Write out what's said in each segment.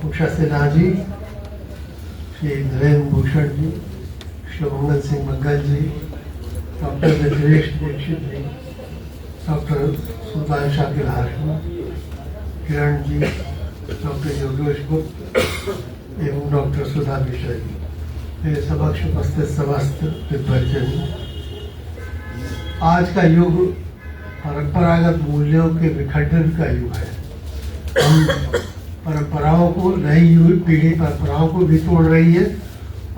उषा सिन्हा जी, श्री नरेंद्र भूषण जी, श्री मंगल सिंह मंगल जी, doctor Mithilesh Dixit जी, doctor सुल्तान Shakir Hashmi, Kiran ji, doctor Yogesh गुप्त एवं doctor सुधा मिश्रा जी, मेरे समक्ष उपस्थित समस्त विद्वानजन। आज का युग परंपरागत मूल्यों के विखंडन का युग है। हम परंपराओं को, नई पीढ़ी परंपराओं को भी तोड़ रही है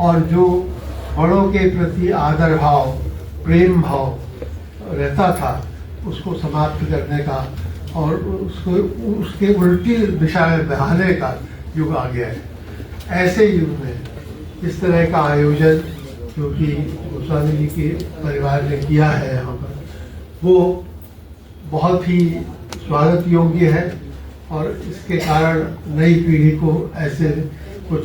और जो बड़ों के प्रति आदर भाव, प्रेम भाव रहता था उसको समाप्त करने का और उसके उल्टी दिशा में बहाने का युग आ गया है। ऐसे युग में इस तरह का आयोजन जो कि गोस्वामी जी के परिवार ने किया है यहाँ पर, वो बहुत ही स्वागत योग्य है और इसके कारण नई पीढ़ी को ऐसे कुछ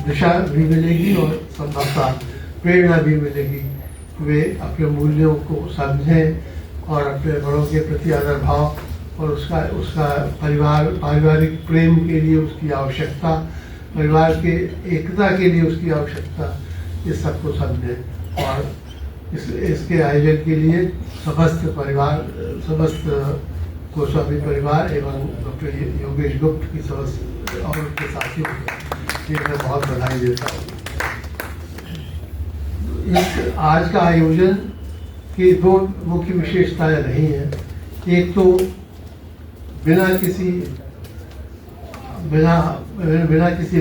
दिशा भी मिलेगी और संभवतः प्रेरणा भी मिलेगी। वे अपने मूल्यों को समझें और अपने बड़ों के प्रति आदर भाव और उसका पारिवारिक प्रेम के लिए उसकी आवश्यकता, परिवार के एकता के लिए उसकी आवश्यकता, इस सबको समझें। और इसके आयोजन के लिए समस्त गोस्वामी परिवार एवं डॉक्टर योगेश गुप्त की समस्त और उनके साथियों को मैं बहुत बधाई देता हूँ। इस आज का आयोजन की दो मुख्य विशेषताएं रही हैं। एक तो बिना किसी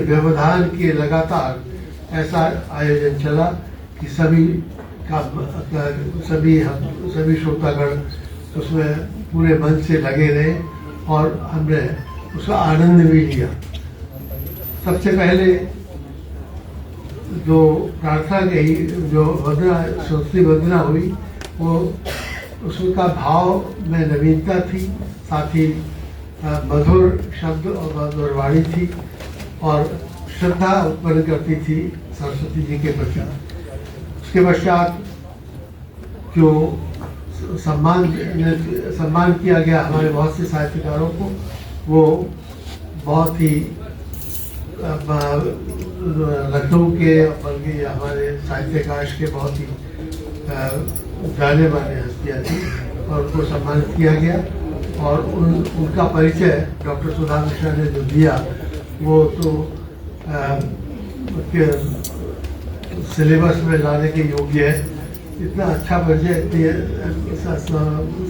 व्यवधान के लगातार ऐसा आयोजन चला कि सभी श्रोतागण उसमें पूरे मन से लगे रहे और हमने उसका आनंद भी लिया। सबसे पहले जो प्रार्थना कही, जो स्तुति वंदना हुई, वो उसका भाव में नवीनता थी, साथ ही मधुर शब्द और मधुर वाणी थी और श्रद्धा उत्पन्न करती थी सरस्वती जी के प्रति। उसके पश्चात जो सम्मान किया गया हमारे बहुत से साहित्यकारों को, वो बहुत ही लखनऊ के बल्कि हमारे साहित्यकार के बहुत ही जाने माने हस्तियाँ थी और उनको सम्मानित किया गया। और उनका परिचय डॉक्टर सुधा मिश्रा ने जो दिया वो तो सिलेबस में लाने के योग्य है। इतना अच्छा परिचय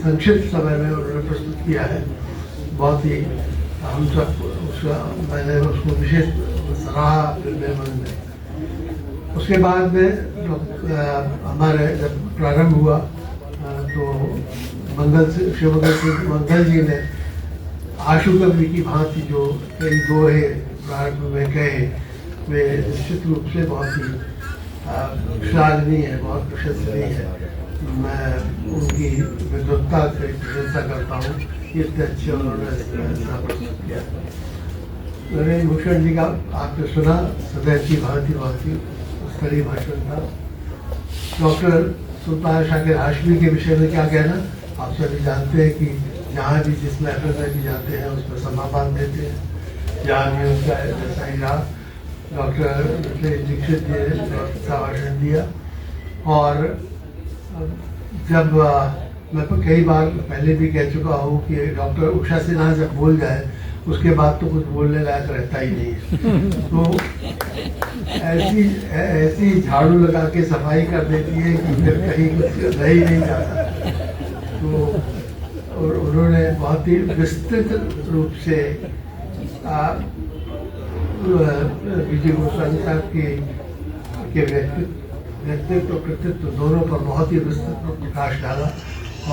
संक्षिप्त समय में उन्होंने प्रस्तुत किया है। बहुत ही हम सब मैंने उसको विशेष सराहा अपने मन में। उसके बाद में हमारे जब प्रारंभ हुआ तो मंगल जी ने आशु कवि की भांति जो कई दोहे प्रारंभ में कहे, वे निश्चित रूप से बहुत ही श्लाघनीय है, बहुत प्रशंसनीय है। मैं उनकी विद्वत्ता की प्रशंसा करता हूँ। इतने अच्छे उन्होंने प्रस्तुत किया। नरेंद्र भूषण जी का आपने सुना, सदैव की भांति स्तरीय भाषण था। डॉक्टर सुल्तान शाकिर हाशमी के विषय में क्या कहना, आप सभी जानते हैं कि जहाँ भी जिस महफिल में भी जाते हैं उसमें समापन देते हैं। जहाँ भी उनका ऐसा ही रहा। डॉक्टर मिथिलेश दीक्षित जी ने अच्छा भाषण दिया और जब मैं कई बार पहले भी कह चुका हूँ कि डॉक्टर उषा सिन्हा जब बोल जाए उसके बाद तो कुछ बोलने लायक रहता ही नहीं है। तो ऐसी झाड़ू लगा के सफाई कर देती है कि फिर कहीं कुछ रह ही नहीं जाता। तो और उन्होंने बहुत ही विस्तृत रूप से विजय गोस्वामी साहब के व्यक्तित्व कृतित्व दोनों पर बहुत ही विस्तृत प्रकाश डाला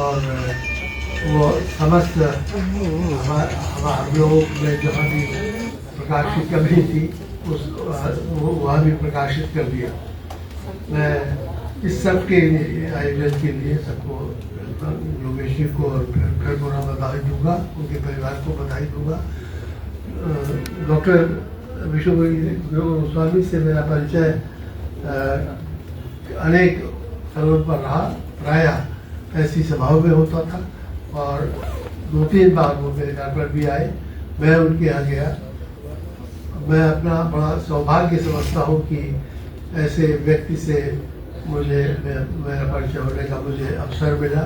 और वो समस्त हम लोगों में जहाँ भी प्रकाश की कमी थी वहाँ भी प्रकाशित कर दिया। मैं इस सब के आयोजन के लिए सबको, योगेश जी को फिर पूरा बधाई दूंगा, उनके परिवार को बधाई दूंगा। डॉक्टर विश्व गोस्वामी से मेरा परिचय अनेक स्थलों पर रहा। प्रायः ऐसी सभाओं में होता था और 2-3 बार वो मेरे घर पर भी आए। मैं उनके यहाँ गया मैं अपना बड़ा सौभाग्य समझता हूँ कि ऐसे व्यक्ति से मेरा परिचय होने का मुझे अवसर मिला।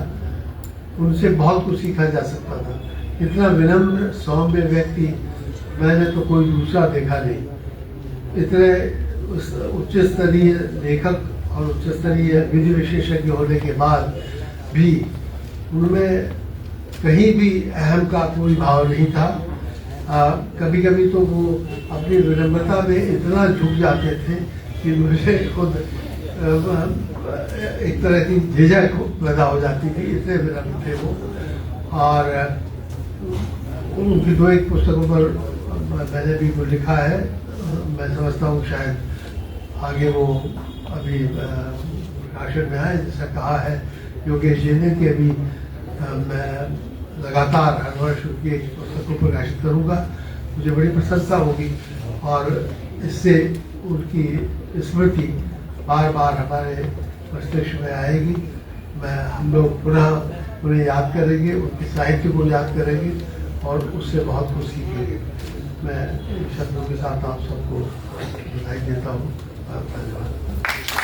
उनसे बहुत कुछ सीखा जा सकता था। इतना विनम्र सौम्य व्यक्ति मैंने तो कोई दूसरा देखा नहीं। इतने उच्च स्तरीय लेखक और उच्च स्तरीय विधि विशेषज्ञ होने के बाद भी उनमें कहीं भी अहम का कोई भाव नहीं था। कभी कभी तो वो अपनी विनम्रता में इतना झुक जाते थे कि मुझे खुद एक तरह की झिझक पैदा हो जाती थी, इतने विनम्र थे वो। और उनकी दो एक पुस्तकों पर मैंने भी कुछ लिखा है। मैं समझता हूँ शायद आगे वो अभी प्रकाशन में आए। जैसा कहा है योगेश जी ने कि अभी मैं लगातार हर वर्ष उनकी एक पुस्तक को प्रकाशित करूँगा। मुझे बड़ी प्रसन्नता होगी और इससे उनकी स्मृति बार बार हमारे मस्तिष्क में आएगी। हम लोग पुनः उन्हें याद करेंगे, उनके साहित्य को याद करेंगे और उससे बहुत कुछ सीखेंगे। मैं इन शब्दों के साथ आप सबको बधाई देता हूँ। धन्यवाद।